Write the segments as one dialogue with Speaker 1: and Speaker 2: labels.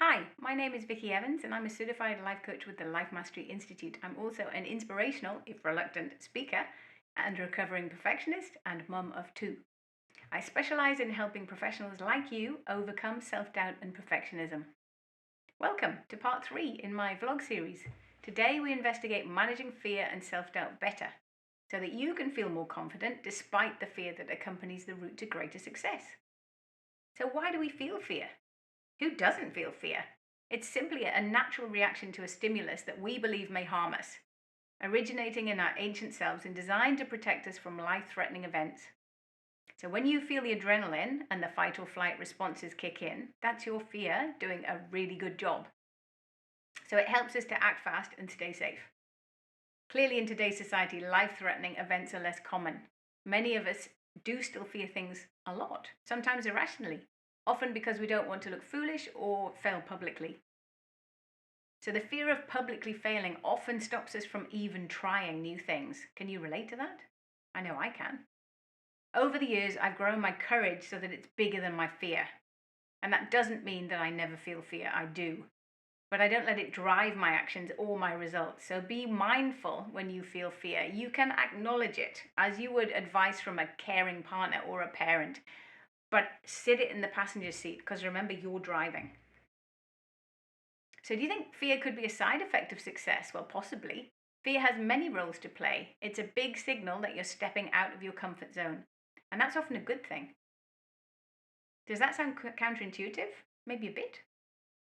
Speaker 1: Hi, my name is Vicky Evans and I'm a certified life coach with the Life Mastery Institute. I'm also an inspirational, if reluctant, speaker and recovering perfectionist and mum of two. I specialize in helping professionals like you overcome self-doubt and perfectionism. Welcome to part 3 in my vlog series. Today we investigate managing fear and self-doubt better so that you can feel more confident despite the fear that accompanies the route to greater success. So why do we feel fear? Who doesn't feel fear? It's simply a natural reaction to a stimulus that we believe may harm us, originating in our ancient selves and designed to protect us from life-threatening events. So when you feel the adrenaline and the fight or flight responses kick in, that's your fear doing a really good job. So it helps us to act fast and stay safe. Clearly, in today's society, life-threatening events are less common. Many of us do still fear things a lot, sometimes irrationally, often because we don't want to look foolish or fail publicly. So the fear of publicly failing often stops us from even trying new things. Can you relate to that? I know I can. Over the years, I've grown my courage so that it's bigger than my fear. And that doesn't mean that I never feel fear, I do. But I don't let it drive my actions or my results. So be mindful when you feel fear. You can acknowledge it as you would advice from a caring partner or a parent. But sit it in the passenger seat because remember, you're driving. So do you think fear could be a side effect of success? Well, possibly. Fear has many roles to play. It's a big signal that you're stepping out of your comfort zone. And that's often a good thing. Does that sound counterintuitive? Maybe a bit.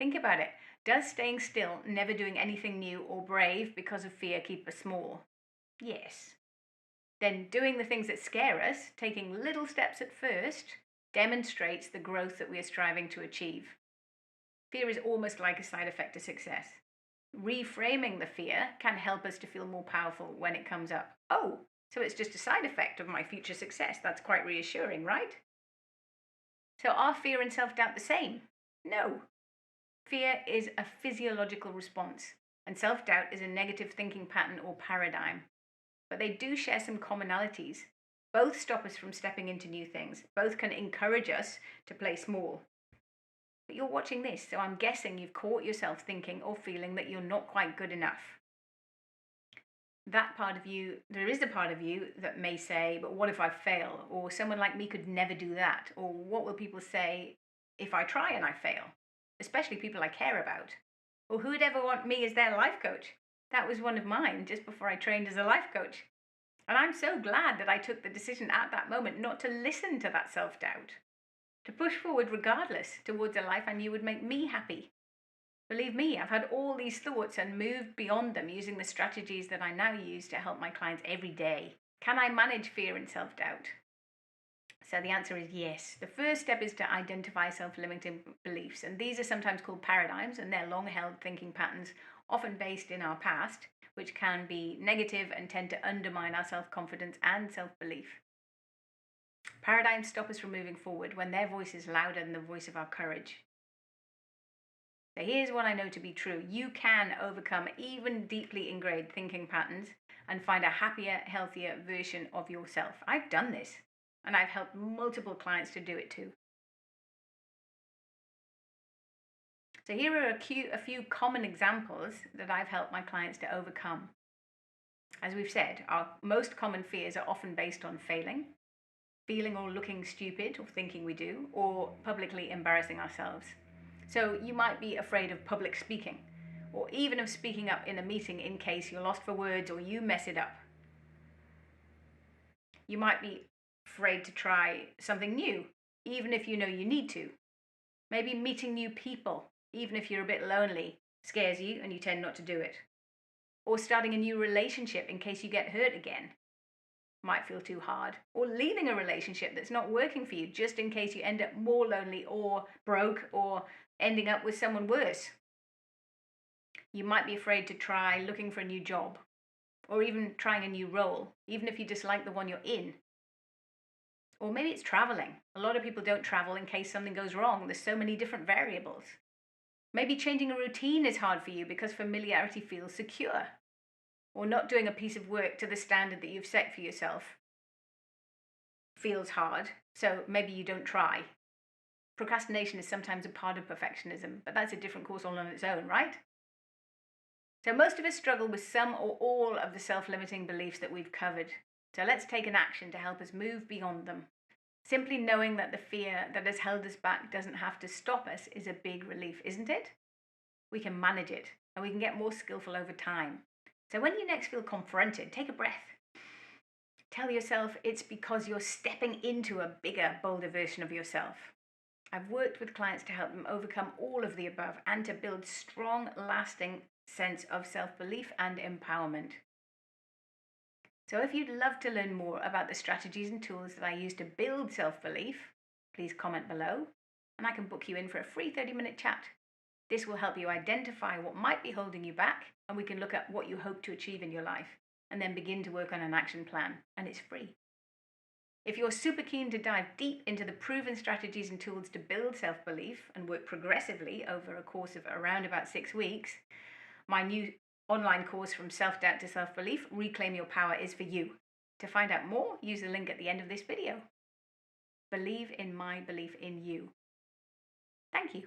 Speaker 1: Think about it. Does staying still, never doing anything new or brave because of fear keep us small? Yes. Then doing the things that scare us, taking little steps at first, demonstrates the growth that we are striving to achieve. Fear is almost like a side effect to success. Reframing the fear can help us to feel more powerful when it comes up. Oh, so it's just a side effect of my future success. That's quite reassuring, right? So are fear and self-doubt the same? No. Fear is a physiological response, and self-doubt is a negative thinking pattern or paradigm. But they do share some commonalities. Both stop us from stepping into new things. Both can encourage us to play small. But you're watching this, so I'm guessing you've caught yourself thinking or feeling that you're not quite good enough. That part of you, there is a part of you that may say, but what if I fail? Or someone like me could never do that. Or what will people say if I try and I fail? Especially people I care about. Or who would ever want me as their life coach? That was one of mine just before I trained as a life coach. And I'm so glad that I took the decision at that moment not to listen to that self-doubt. To push forward regardless towards a life I knew would make me happy. Believe me, I've had all these thoughts and moved beyond them using the strategies that I now use to help my clients every day. Can I manage fear and self-doubt? So the answer is yes. The first step is to identify self-limiting beliefs, and these are sometimes called paradigms, and they're long-held thinking patterns, often based in our past, which can be negative and tend to undermine our self-confidence and self-belief. Paradigms stop us from moving forward when their voice is louder than the voice of our courage. So here's what I know to be true. You can overcome even deeply ingrained thinking patterns and find a happier, healthier version of yourself. I've done this, and I've helped multiple clients to do it too. So here are a few common examples that I've helped my clients to overcome. As we've said, our most common fears are often based on failing, feeling or looking stupid or thinking we do, or publicly embarrassing ourselves. So you might be afraid of public speaking, or even of speaking up in a meeting in case you're lost for words or you mess it up. You might be afraid to try something new, even if you know you need to. Maybe meeting new people, even if you're a bit lonely, scares you and you tend not to do it. Or starting a new relationship in case you get hurt again. Might feel too hard. Or leaving a relationship that's not working for you just in case you end up more lonely or broke or ending up with someone worse. You might be afraid to try looking for a new job or even trying a new role, even if you dislike the one you're in. Or maybe it's traveling. A lot of people don't travel in case something goes wrong. There's so many different variables. Maybe changing a routine is hard for you because familiarity feels secure. Or not doing a piece of work to the standard that you've set for yourself feels hard, so maybe you don't try. procrastination is sometimes a part of perfectionism, but that's a different course all on its own, right? So most of us struggle with some or all of the self-limiting beliefs that we've covered. So let's take an action to help us move beyond them. Simply knowing that the fear that has held us back doesn't have to stop us is a big relief, isn't it? We can manage it, and we can get more skillful over time. So when you next feel confronted, take a breath. Tell yourself it's because you're stepping into a bigger, bolder version of yourself. I've worked with clients to help them overcome all of the above and to build strong, lasting sense of self-belief and empowerment. So if you'd love to learn more about the strategies and tools that I use to build self-belief, please comment below and I can book you in for a free 30-minute chat. This will help you identify what might be holding you back, and we can look at what you hope to achieve in your life and then begin to work on an action plan, and it's free. If you're super keen to dive deep into the proven strategies and tools to build self-belief and work progressively over a course of around about 6 weeks, my new online course From Self-Doubt to Self-Belief, Reclaim Your Power, is for you. To find out more, use the link at the end of this video. Believe in my belief in you. Thank you.